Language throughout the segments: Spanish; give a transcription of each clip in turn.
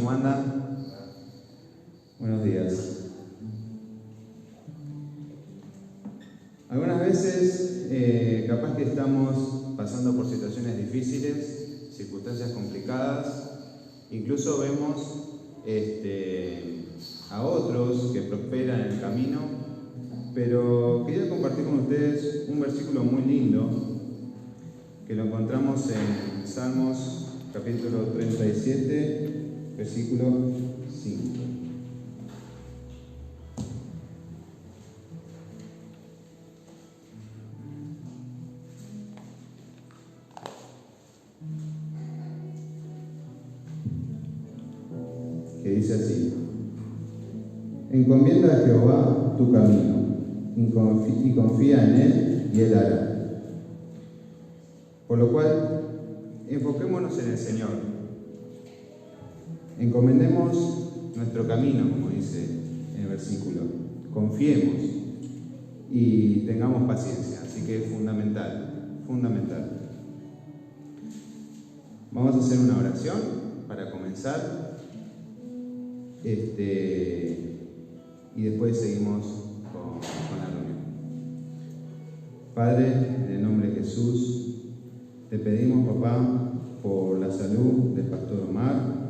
¿cómo andan? Buenos días. Algunas veces, capaz que estamos pasando por situaciones difíciles, circunstancias complicadas, incluso vemos a otros que prosperan en el camino, pero quería compartir con ustedes un versículo muy lindo que lo encontramos en Salmos capítulo 37, versículo 5. Que dice así: encomienda a Jehová tu camino y confía en Él y Él hará. Por lo cual, enfoquémonos en el Señor. Encomendemos nuestro camino, como dice en el versículo. Confiemos y tengamos paciencia. Así que es fundamental, fundamental. Vamos a hacer una oración para comenzar. Y después seguimos con la reunión. Padre, en el nombre de Jesús, te pedimos, papá, por la salud del pastor Omar,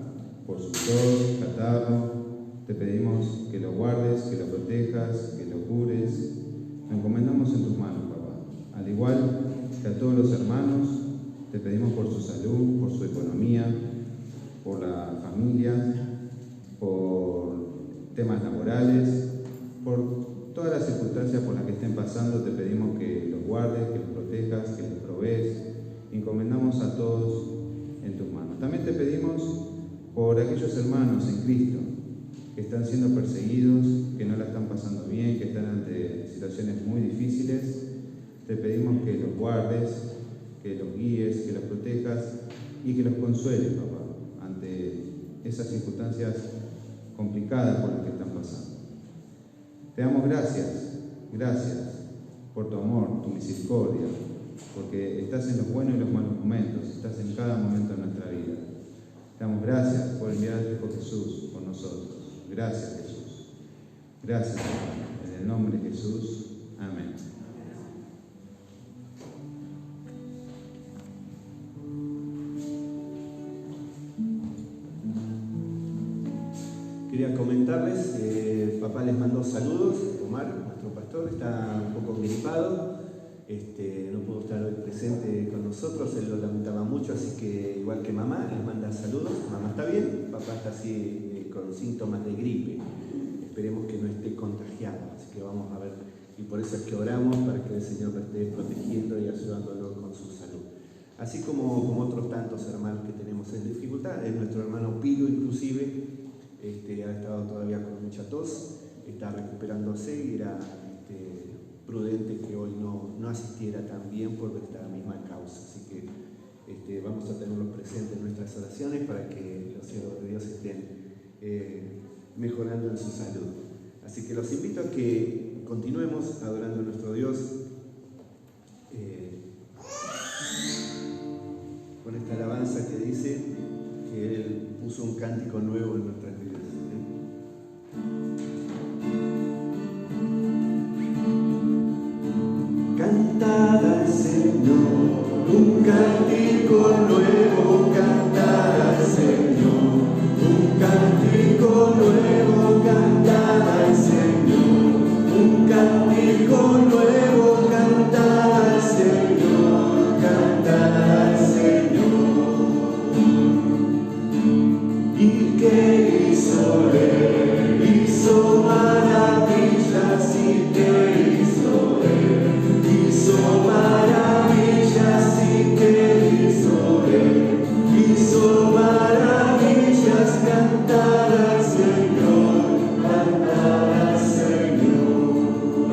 por su tos, catarro. Te pedimos que lo guardes, que lo protejas, que lo cures. Lo encomendamos en tus manos, papá. Al igual que a todos los hermanos, te pedimos por su salud, por su economía, por la familia, por temas laborales, por todas las circunstancias por las que estén pasando. Te pedimos que los guardes, que los protejas, que los provees. Encomendamos a todos en tus manos. También te pedimos por aquellos hermanos en Cristo que están siendo perseguidos, que no la están pasando bien, que están ante situaciones muy difíciles. Te pedimos que los guardes, que los guíes, que los protejas y que los consueles, papá, ante esas circunstancias complicadas por las que están pasando. Te damos gracias por tu amor, tu misericordia, porque estás en los buenos y los malos momentos, estás en cada momento de nuestra vida. Te damos gracias por enviar a tu Hijo Jesús por nosotros. Gracias, Jesús. Gracias, Señor. En el nombre de Jesús. Amén. Quería comentarles, papá les mandó saludos. Omar, nuestro pastor, está un poco gripado, no pudo estar hoy presente con nosotros, él lo lamentaba mucho, así que igual que mamá, les manda saludos. Mamá está bien, papá está así con síntomas de gripe, esperemos que no esté contagiado, así que vamos a ver, y por eso es que oramos para que el Señor lo esté protegiendo y ayudándolo con su salud. Así como otros tantos hermanos que tenemos en dificultad, nuestro hermano Pilo inclusive, ha estado todavía con mucha tos, está recuperándose y era prudente que hoy no asistiera también por esta misma causa. Así que vamos a tenerlos presentes en nuestras oraciones para que los siervos de Dios estén mejorando en su salud. Así que los invito a que continuemos adorando a nuestro Dios con esta alabanza que dice que Él puso un cántico nuevo en nuestras vidas. Cantad al Señor un cántico nuevo, cantad al Señor un cántico nuevo, cantad al Señor un cántico nuevo, cantad al Señor, cantad al Señor. ¿Y qué hizo Él? Hizo maravillas. ¿Y qué hizo Él? Hizo maravillas. ¿Y qué hizo Él? Hizo maravillas. Cantar al Señor, cantar al Señor.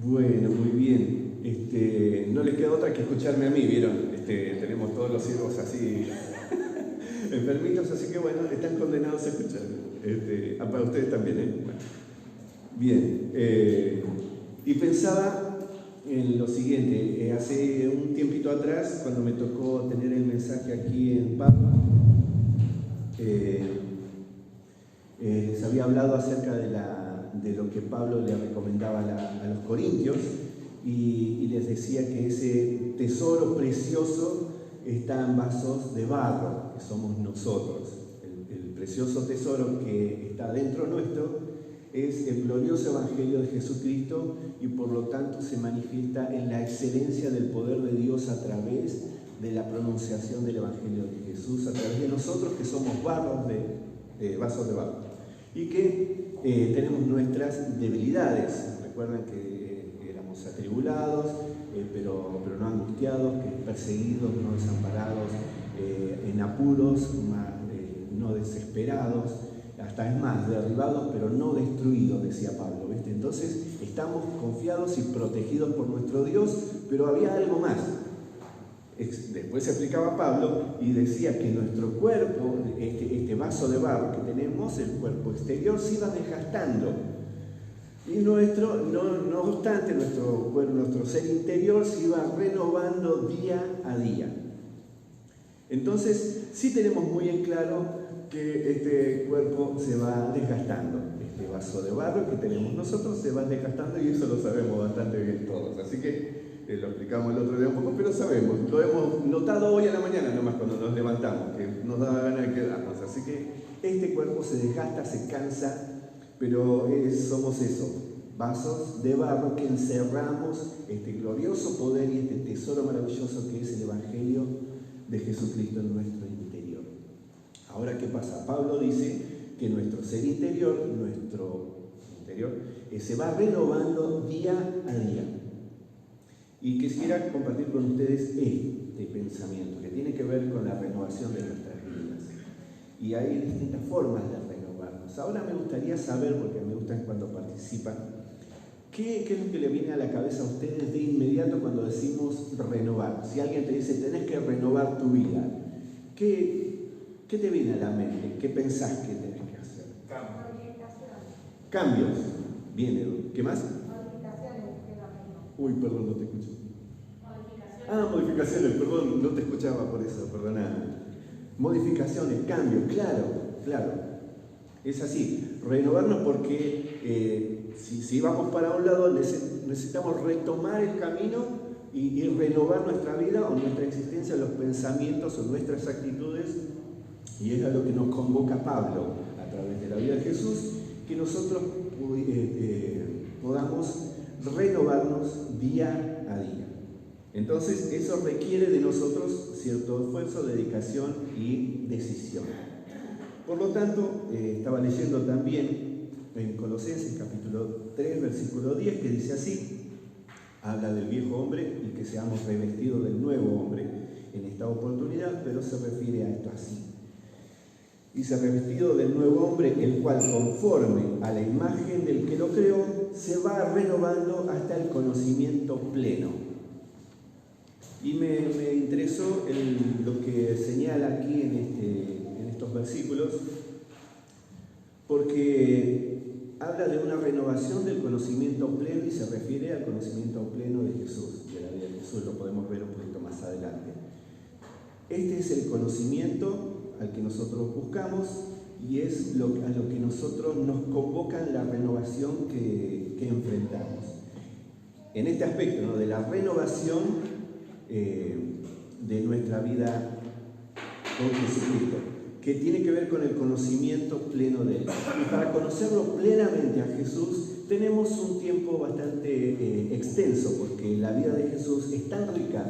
Bueno, muy bien. No les queda otra que escucharme a mí, ¿vieron? Tenemos todos los siervos así enfermitos, así que bueno, están condenados a escucharme. Para ustedes también, ¿eh? Bueno. Bien. Y pensaba en lo siguiente. Hace un tiempito atrás, cuando me tocó tener el mensaje aquí en Pablo, les había hablado acerca de lo que Pablo le recomendaba a los corintios y les decía que ese tesoro precioso está en vasos de barro, que somos nosotros. El precioso tesoro que está dentro nuestro es el glorioso Evangelio de Jesucristo y por lo tanto se manifiesta en la excelencia del poder de Dios a través de la pronunciación del Evangelio de Jesús, a través de nosotros que somos vasos de barro y que tenemos nuestras debilidades. Recuerdan que éramos atribulados, pero no angustiados, que perseguidos, no desamparados, en apuros, no desesperados, hasta es más, derribados, pero no destruidos, decía Pablo, ¿viste? Entonces, estamos confiados y protegidos por nuestro Dios, pero había algo más. Después se explicaba Pablo y decía que nuestro cuerpo, este vaso de barro que tenemos, el cuerpo exterior, se iba desgastando. Y no obstante, nuestro ser interior se iba renovando día a día. Entonces, sí tenemos muy en claro que este cuerpo se va desgastando. Este vaso de barro que tenemos nosotros se va desgastando y eso lo sabemos bastante bien todos. Así que lo explicamos el otro día un poco, pero sabemos, lo hemos notado hoy a la mañana nomás cuando nos levantamos, que nos da ganas de quedarnos. Así que este cuerpo se desgasta, se cansa, pero somos eso, vasos de barro que encerramos este glorioso poder y este tesoro maravilloso que es el Evangelio de Jesucristo en nuestro interior. Ahora, ¿qué pasa? Pablo dice que nuestro ser interior, se va renovando día a día. Y quisiera compartir con ustedes este pensamiento que tiene que ver con la renovación de nuestras vidas. Y hay distintas formas de renovarnos. Ahora me gustaría saber, porque me gusta cuando participan, ¿qué es lo que le viene a la cabeza a ustedes de inmediato cuando decimos renovar? Si alguien te dice, tenés que renovar tu vida, ¿qué te viene a la mente? ¿Qué pensás que tenés que hacer? Cambios. Bien, Edu. ¿Qué más? Uy, perdón, no te escucho. Modificaciones, perdón, no te escuchaba por eso, perdona. Modificaciones, cambios, claro. Es así, renovarnos porque si vamos para un lado necesitamos retomar el camino y renovar nuestra vida o nuestra existencia, los pensamientos o nuestras actitudes, y es a lo que nos convoca Pablo a través de la vida de Jesús, que nosotros podamos renovarnos día a día. Entonces, eso requiere de nosotros cierto esfuerzo, dedicación y decisión. Por lo tanto, estaba leyendo también en Colosenses capítulo 3, versículo 10, que dice así, habla del viejo hombre y que seamos revestidos del nuevo hombre en esta oportunidad, pero se refiere a esto así. Dice, revestido del nuevo hombre, el cual conforme a la imagen del que lo creó, se va renovando hasta el conocimiento pleno. Y me interesó lo que señala aquí en estos versículos, porque habla de una renovación del conocimiento pleno y se refiere al conocimiento pleno de Jesús, de la vida de Jesús, lo podemos ver un poquito más adelante. Este es el conocimiento al que nosotros buscamos y es a lo que nosotros nos convoca en la renovación que enfrentamos. En este aspecto, ¿no?, de la renovación de nuestra vida con Jesucristo, que tiene que ver con el conocimiento pleno de Él. Y para conocerlo plenamente a Jesús tenemos un tiempo bastante extenso, porque la vida de Jesús es tan rica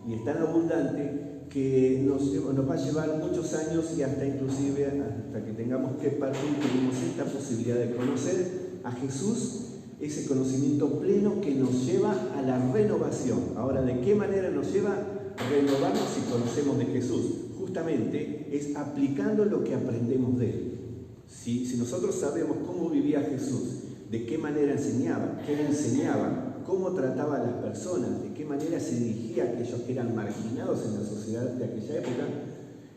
y es tan abundante que nos va a llevar muchos años y hasta que tengamos que partir, tenemos esta posibilidad de conocer a Jesús, ese conocimiento pleno que nos lleva a la renovación. Ahora, ¿de qué manera nos lleva a renovarnos si conocemos de Jesús? Justamente es aplicando lo que aprendemos de Él. Si nosotros sabemos cómo vivía Jesús, de qué manera enseñaba, qué enseñaba, cómo trataba a las personas, de qué manera se dirigía a aquellos que eran marginados en la sociedad de aquella época,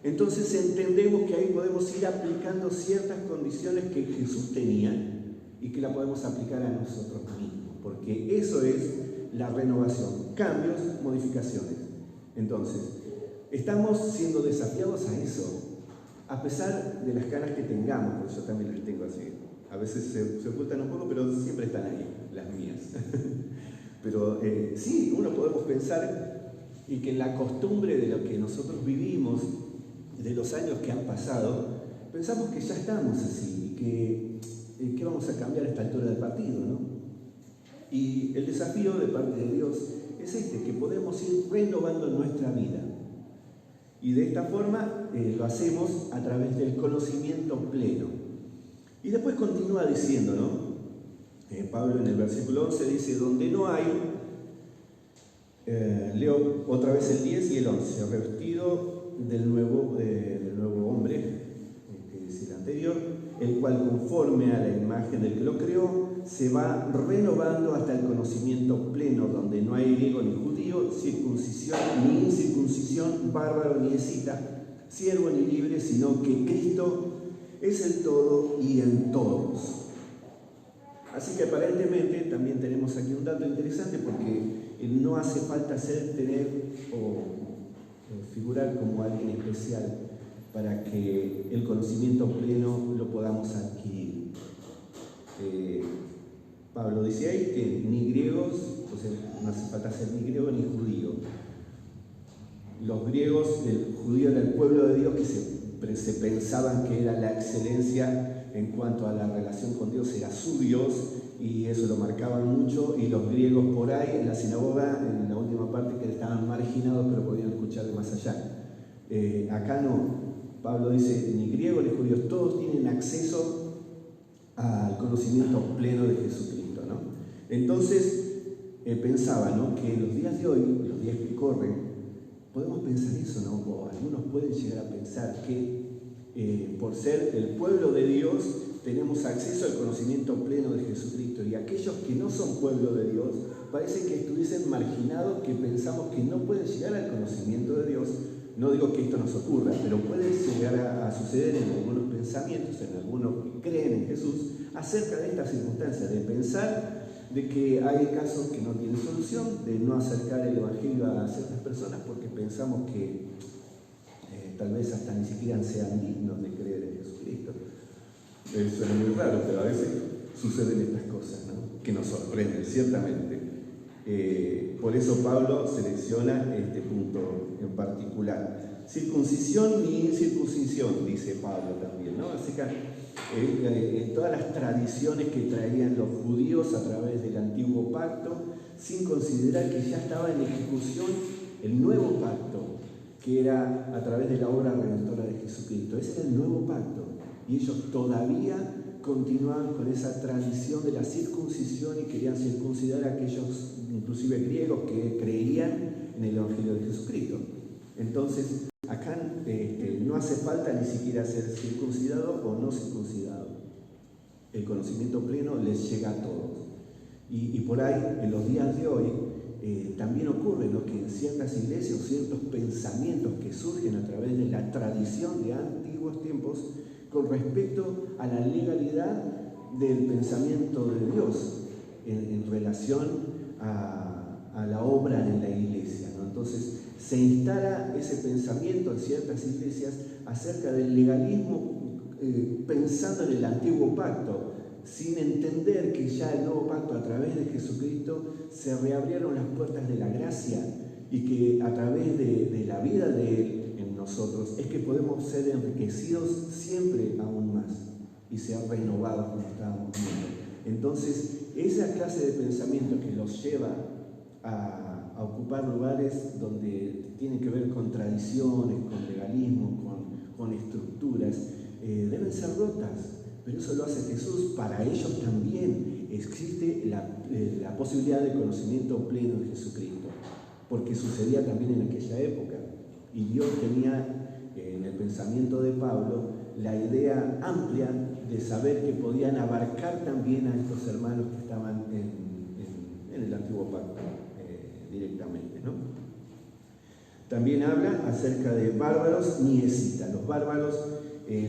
entonces entendemos que ahí podemos ir aplicando ciertas condiciones que Jesús tenía y que la podemos aplicar a nosotros mismos, porque eso es la renovación, cambios, modificaciones. Entonces, estamos siendo desafiados a eso, a pesar de las canas que tengamos, porque yo también las tengo así. A veces se ocultan un poco, pero siempre están ahí, las mías. Pero sí, uno podemos pensar y que en la costumbre de lo que nosotros vivimos, de los años que han pasado, pensamos que ya estamos así y que vamos a cambiar a esta altura del partido, ¿no? Y el desafío de parte de Dios es que podemos ir renovando nuestra vida. Y de esta forma lo hacemos a través del conocimiento pleno. Y después continúa diciendo, ¿no? Pablo en el versículo 11 dice, donde no hay, leo otra vez el 10 y el 11, revestido del nuevo hombre, que dice el anterior, el cual conforme a la imagen del que lo creó, se va renovando hasta el conocimiento pleno, donde no hay griego ni judío, circuncisión ni incircuncisión, bárbaro ni escita, siervo ni libre, sino que Cristo es el todo y en todos. Así que aparentemente también tenemos aquí un dato interesante, porque no hace falta tener o figurar como alguien especial para que el conocimiento pleno lo podamos adquirir. Pablo dice ahí que ni griegos, o sea, no hace falta ser ni griego ni judío. Los griegos, el judío era el pueblo de Dios que se pensaban que era la excelencia en cuanto a la relación con Dios, era su Dios, y eso lo marcaban mucho, y los griegos por ahí en la sinagoga, en la última parte, que estaban marginados pero podían escuchar de más allá. Acá no. Pablo dice, ni griegos ni judíos, todos tienen acceso al conocimiento pleno de Jesucristo, ¿no? Entonces pensaba, ¿no?, que en los días de hoy, los días que corren, podemos pensar eso, ¿no? O algunos pueden llegar a pensar que por ser el pueblo de Dios tenemos acceso al conocimiento pleno de Jesucristo, y aquellos que no son pueblo de Dios parece que estuviesen marginados, que pensamos que no pueden llegar al conocimiento de Dios. No digo que esto nos ocurra, pero puede llegar a suceder en algunos pensamientos, en algunos que creen en Jesús, acerca de estas circunstancias, de pensar de que hay casos que no tienen solución, de no acercar el Evangelio a ciertas personas porque pensamos que tal vez hasta ni siquiera sean dignos de creer en Jesucristo. Eso es muy raro, pero a veces suceden estas cosas, ¿no?, que nos sorprenden, ciertamente. Por eso Pablo selecciona este punto en particular. Circuncisión ni incircuncisión, dice Pablo también, ¿no? Así que todas las tradiciones que traían los judíos a través del antiguo pacto, sin considerar que ya estaba en ejecución el nuevo pacto, que era a través de la obra redentora de Jesucristo. Ese era el nuevo pacto, y ellos todavía continuaban con esa tradición de la circuncisión y querían circuncidar a aquellos, inclusive griegos, que creían en el Evangelio de Jesucristo. Entonces, acá no hace falta ni siquiera ser circuncidado o no circuncidado. El conocimiento pleno les llega a todos. Y por ahí, en los días de hoy, también ocurre, ¿no?, que en ciertas iglesias o ciertos pensamientos que surgen a través de la tradición de antiguos tiempos con respecto a la legalidad del pensamiento de Dios en relación a la obra de la iglesia, ¿no? Entonces se instala ese pensamiento en ciertas iglesias acerca del legalismo, pensando en el antiguo pacto, sin entender que ya el nuevo pacto, a través de Jesucristo, se reabrieron las puertas de la gracia, y que a través de la vida de Él en nosotros es que podemos ser enriquecidos siempre aún más y ser renovados como estábamos viendo. Entonces, esa clase de pensamiento que los lleva a ocupar lugares donde tienen que ver con tradiciones, con legalismo, con estructuras, deben ser rotas. Pero eso lo hace Jesús. Para ellos también existe la posibilidad de conocimiento pleno de Jesucristo, porque sucedía también en aquella época. Y Dios tenía en el pensamiento de Pablo la idea amplia de saber que podían abarcar también a estos hermanos que estaban en en el Antiguo Pacto directamente, ¿no? También habla acerca de bárbaros ni escitas. Los bárbaros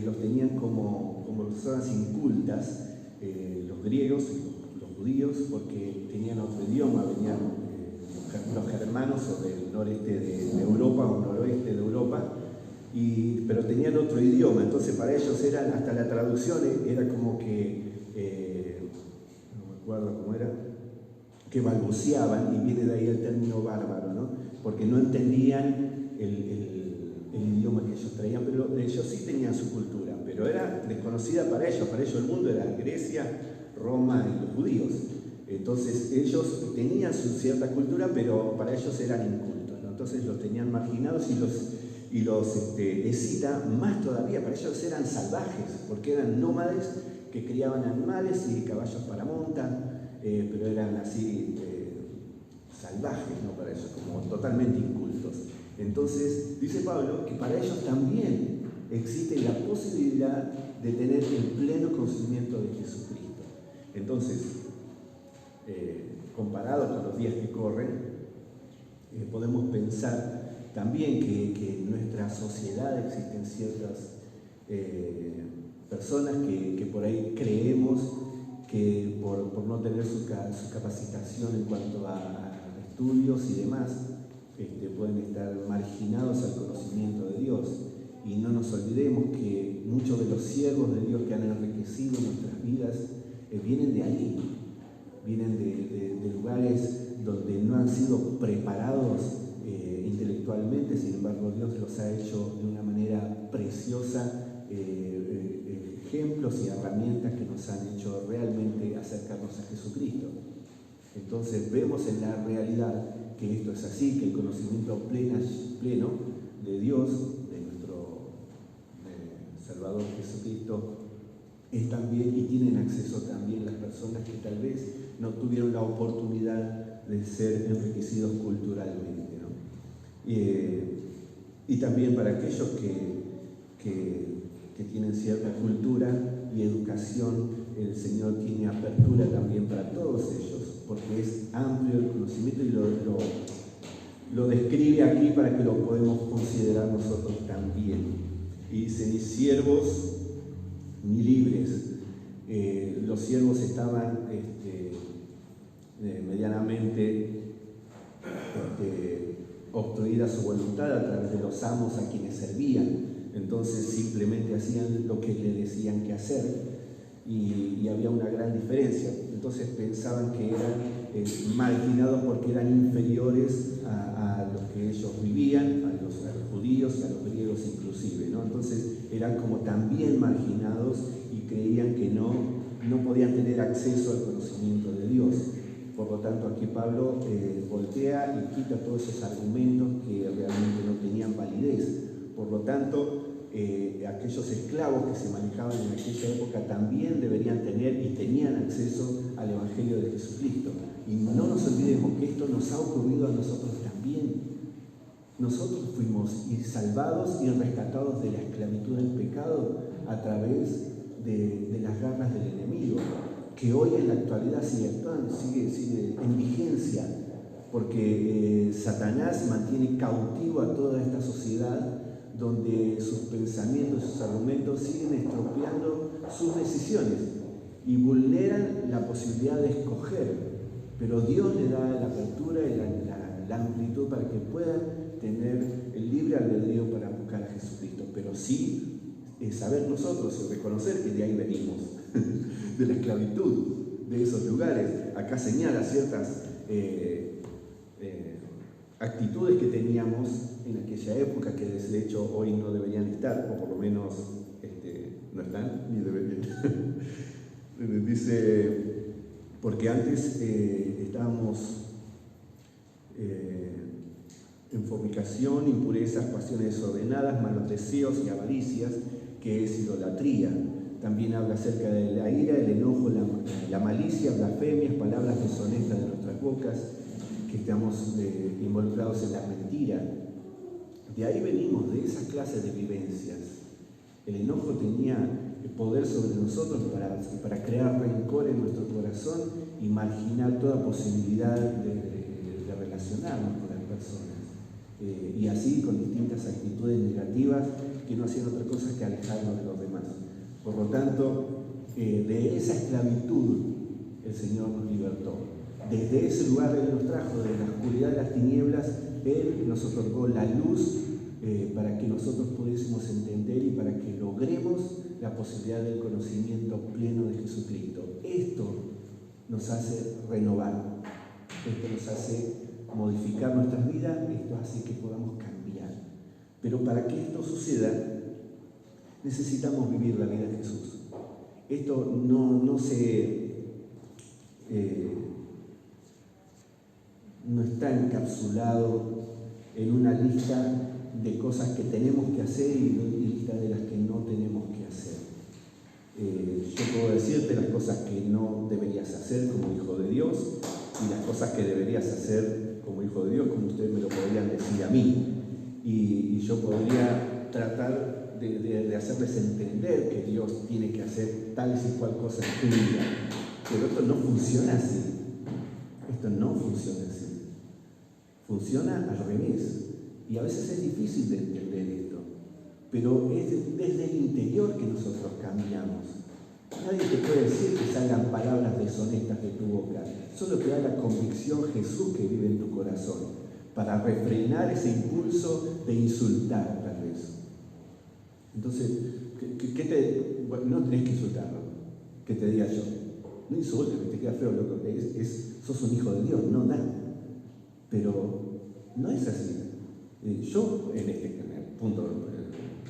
los tenían como personas incultas, los griegos, los judíos, porque tenían otro idioma, venían los germanos o del noreste de Europa o noroeste de Europa, pero tenían otro idioma, entonces para ellos eran, hasta la traducción era como que, no me acuerdo cómo era, que balbuceaban, y viene de ahí el término bárbaro, ¿no? Porque no entendían el idioma que ellos traían, pero ellos sí tenían su cultura, pero era desconocida para ellos el mundo era Grecia, Roma y los judíos. Entonces ellos tenían su cierta cultura, pero para ellos eran incultos, ¿no? Entonces los tenían marginados y los escitas más todavía, para ellos eran salvajes, porque eran nómades que criaban animales y caballos para monta, pero eran así salvajes, ¿no? Para ellos, como totalmente incultos. Entonces dice Pablo que para ellos también existe la posibilidad de tener el pleno conocimiento de Jesucristo. Entonces, comparado con los días que corren, podemos pensar también que en nuestra sociedad existen ciertas personas que por ahí creemos que por no tener su capacitación en cuanto a estudios y demás, pueden estar marginados al conocimiento de Dios. Y no nos olvidemos que muchos de los siervos de Dios que han enriquecido nuestras vidas vienen de ahí, vienen de lugares donde no han sido preparados intelectualmente, sin embargo Dios los ha hecho de una manera preciosa, ejemplos y herramientas que nos han hecho realmente acercarnos a Jesucristo. Entonces vemos en la realidad que esto es así, que el conocimiento pleno de Dios, de nuestro Salvador Jesucristo, es también, y tienen acceso también las personas que tal vez no tuvieron la oportunidad de ser enriquecidos culturalmente, ¿no? Y también para aquellos que tienen cierta cultura y educación, el Señor tiene apertura también para todos ellos, porque es amplio el conocimiento y lo describe aquí para que lo podamos considerar nosotros también. Y dice, ni siervos ni libres. Los siervos estaban medianamente obstruida su voluntad a través de los amos a quienes servían. Entonces simplemente hacían lo que le decían que hacer, y había una gran diferencia. Entonces pensaban que eran marginados porque eran inferiores a los que ellos vivían, a los judíos y a los griegos inclusive, ¿no? Entonces eran como también marginados y creían que no podían tener acceso al conocimiento de Dios. Por lo tanto, aquí Pablo voltea y quita todos esos argumentos que realmente no tenían validez. Por lo tanto, aquellos esclavos que se manejaban en aquella época también deberían tener y tenían acceso al Evangelio de Jesucristo. Y no nos olvidemos que esto nos ha ocurrido a nosotros también. Nosotros fuimos salvados y rescatados de la esclavitud del pecado a través de las garras del enemigo, que hoy en la actualidad sigue en vigencia, porque Satanás mantiene cautivo a toda esta sociedad, donde sus pensamientos, sus argumentos siguen estropeando sus decisiones y vulneran la posibilidad de escoger, pero Dios le da la apertura y la amplitud para que puedan tener el libre albedrío para buscar a Jesucristo, pero sí saber nosotros y reconocer que de ahí venimos, de la esclavitud, de esos lugares. Acá señala ciertas actitudes que teníamos en aquella época, que de hecho hoy no deberían estar, o por lo menos no están ni deberían. Dice, porque antes estábamos en fornicación, impurezas, pasiones desordenadas, malos deseos y avaricias, que es idolatría. También habla acerca de la ira, el enojo, la malicia, blasfemias, palabras deshonestas de nuestras bocas, que estamos involucrados en la mentira. De ahí venimos, de esas clases de vivencias. El enojo tenía el poder sobre nosotros para crear rencor en nuestro corazón y marginar toda posibilidad de relacionarnos con las personas. Y así con distintas actitudes negativas que no hacían otra cosa que alejarnos de los demás. Por lo tanto, de esa esclavitud el Señor nos libertó. Desde ese lugar Él nos trajo, de la oscuridad de las tinieblas, Él nos otorgó la luz para que nosotros pudiésemos entender y para que logremos la posibilidad del conocimiento pleno de Jesucristo. Esto nos hace renovar, esto nos hace modificar nuestras vidas, esto hace que podamos cambiar. Pero para que esto suceda, necesitamos vivir la vida de Jesús. Esto no está encapsulado en una lista de cosas que tenemos que hacer y lista de las que no tenemos que hacer. Yo puedo decirte las cosas que no deberías hacer como hijo de Dios y las cosas que deberías hacer como hijo de Dios, como ustedes me lo podrían decir a mí. Y yo podría tratar de hacerles entender que Dios tiene que hacer tales y cual cosa en tu vida. Pero esto no funciona así. Esto no funciona así. Funciona al revés. Y a veces es difícil de entender esto. Pero es desde el interior que nosotros cambiamos. Nadie te puede decir que salgan palabras deshonestas de tu boca. Solo te da la convicción Jesús que vive en tu corazón para refrenar ese impulso de insultar, tal vez. Entonces, no tenés que insultarlo, que te diga yo. No insultes, que te queda feo, loco. Sos un hijo de Dios, no da. Pero no es así. Yo, en este punto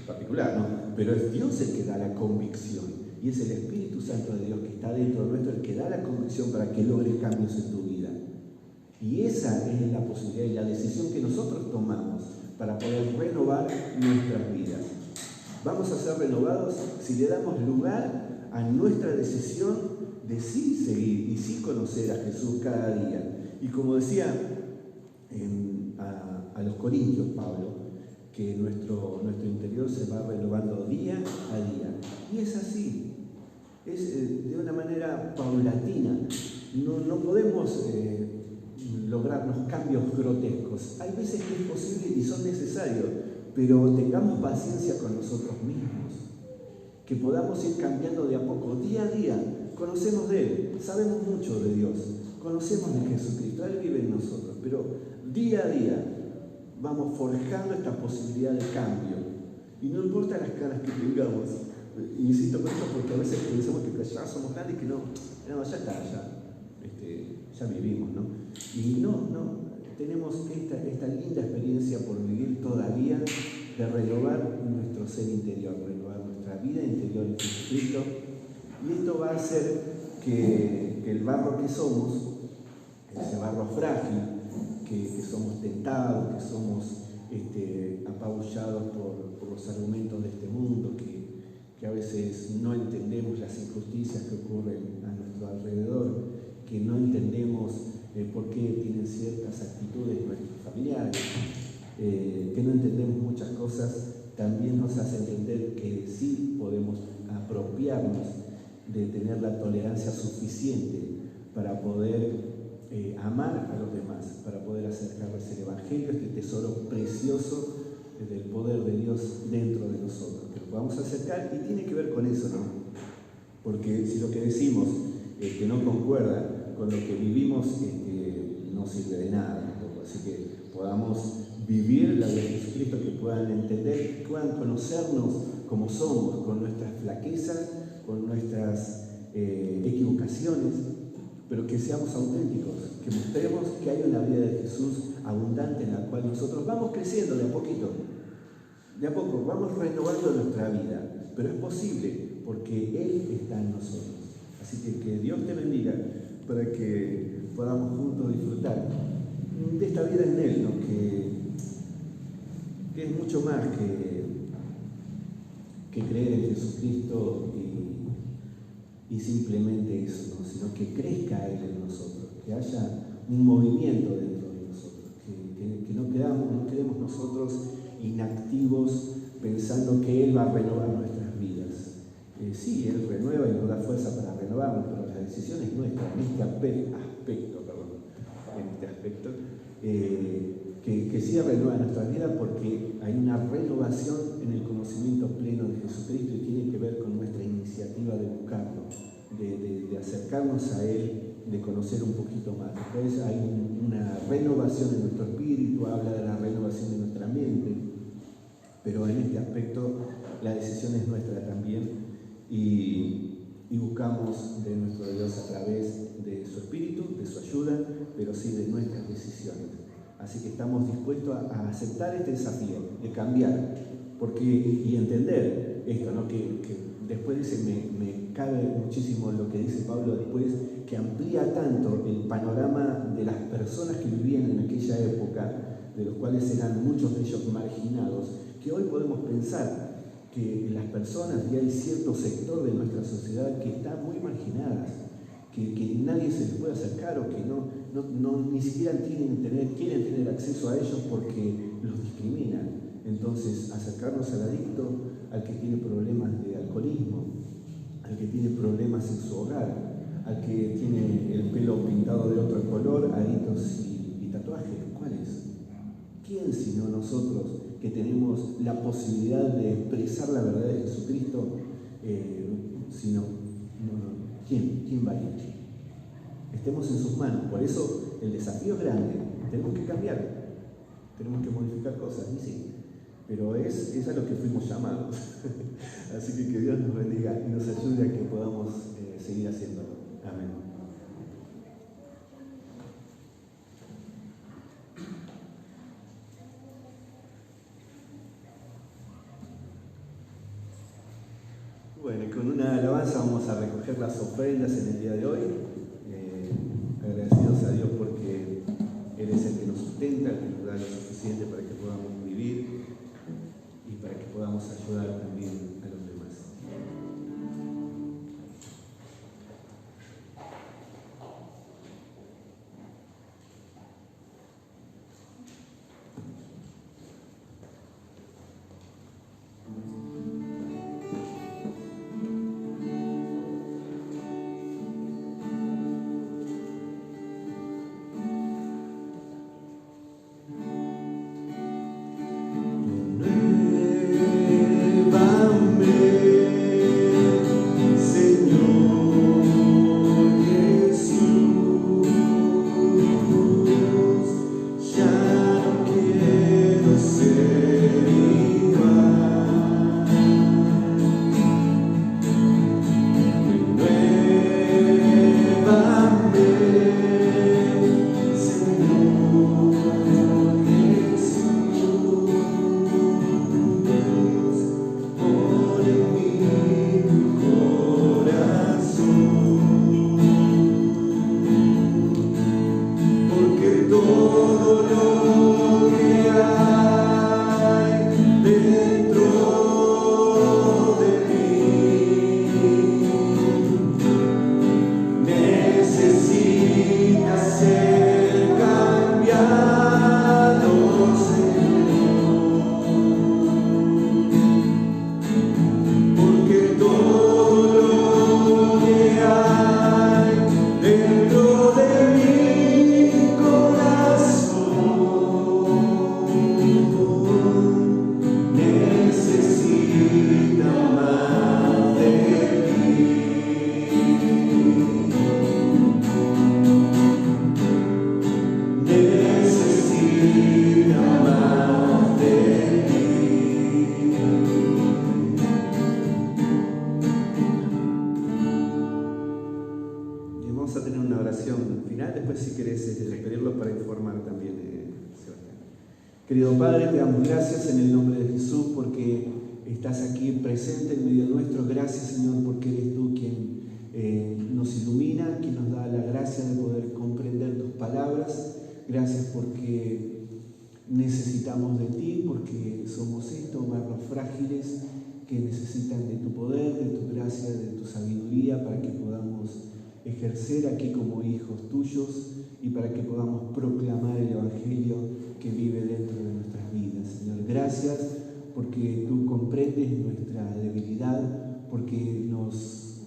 particular, ¿no? Pero es Dios el que da la convicción. Y es el Espíritu Santo de Dios que está dentro nuestro el que da la convicción para que logres cambios en tu vida. Y esa es la posibilidad y la decisión que nosotros tomamos para poder renovar nuestras vidas. Vamos a ser renovados si le damos lugar a nuestra decisión de sí seguir y sí conocer a Jesús cada día. Y como decía a los Corintios, Pablo, que nuestro interior se va renovando día a día. Y es así, es de una manera paulatina. No podemos lograr los cambios grotescos. Hay veces que es posible y son necesarios, pero tengamos paciencia con nosotros mismos, que podamos ir cambiando de a poco, día a día. Conocemos de Él, sabemos mucho de Dios, conocemos de Jesucristo, Él vive en nosotros, pero día a día vamos forjando esta posibilidad de cambio. Y no importa las caras que tengamos, insisto con esto porque a veces pensamos que ya somos grandes y que no, ya está, ya vivimos, ¿no? Y no, tenemos esta linda experiencia por vivir todavía de renovar nuestro ser interior, renovar nuestra vida interior en Jesucristo. Y esto va a hacer que el barro que somos, ese barro frágil, que somos tentados, que somos apabullados por los argumentos de este mundo, que a veces no entendemos las injusticias que ocurren a nuestro alrededor, que no entendemos por qué tienen ciertas actitudes nuestros familiares, que no entendemos muchas cosas, también nos hace entender que sí podemos apropiarnos de tener la tolerancia suficiente para poder amar a los demás, para poder acercarles el Evangelio, este tesoro precioso del poder de Dios dentro de nosotros, que lo podamos acercar. Y tiene que ver con eso, ¿no? Porque si lo que decimos que no concuerda con lo que vivimos, no sirve de nada tampoco. Así que podamos vivir la vida de Jesucristo, que puedan entender, que puedan conocernos como somos, con nuestras flaquezas, con nuestras equivocaciones, pero que seamos auténticos, que mostremos que hay una vida de Jesús abundante en la cual nosotros vamos creciendo de a poquito, de a poco, vamos renovando nuestra vida, pero es posible porque Él está en nosotros. Así que Dios te bendiga para que podamos juntos disfrutar de esta vida en Él, ¿no? que es mucho más que creer en Jesucristo y simplemente eso, ¿no? Sino que crezca Él en nosotros, que haya un movimiento dentro de nosotros, que no quedemos nosotros inactivos pensando que Él va a renovar nuestras vidas. Sí, Él renueva y nos da fuerza para renovarnos, pero las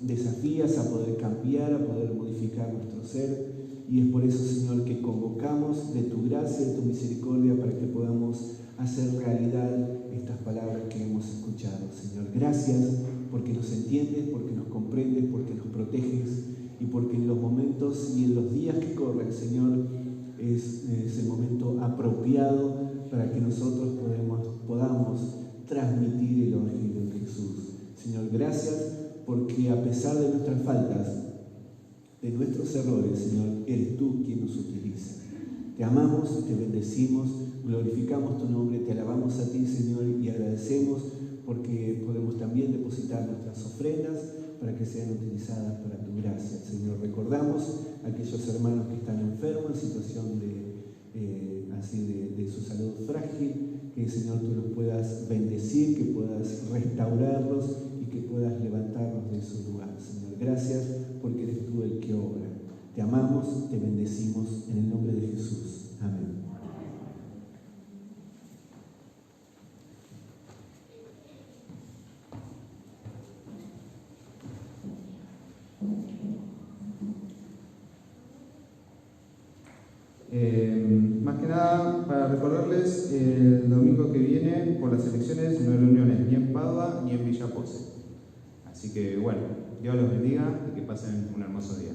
desafías a poder cambiar, a poder modificar nuestro ser. Y es por eso, Señor, que convocamos de tu gracia, de tu misericordia, para que podamos hacer realidad estas palabras que hemos escuchado. Señor, gracias porque nos entiendes, porque nos comprendes, porque nos proteges y porque en los momentos y en los días que corren, Señor, es el momento apropiado para que nosotros podamos transmitir el Evangelio de Jesús. Señor, gracias porque a pesar de nuestras faltas, de nuestros errores, Señor, eres tú quien nos utiliza. Te amamos, te bendecimos, glorificamos tu nombre, te alabamos a ti, Señor, y agradecemos porque podemos también depositar nuestras ofrendas para que sean utilizadas para tu gracia. Señor, recordamos a aquellos hermanos que están enfermos en situación de su salud frágil, que, Señor, tú los puedas bendecir, que puedas restaurarlos y que puedas levantarlos de su lugar. Señor, gracias porque eres tú el que obra. Te amamos, te bendecimos en el nombre de Jesús. Amén. Más que nada, para recordarles, el domingo que viene, por las elecciones, no hay reuniones ni en Padua ni en Villa Pose. Así que, bueno, Dios los bendiga y que pasen un hermoso día.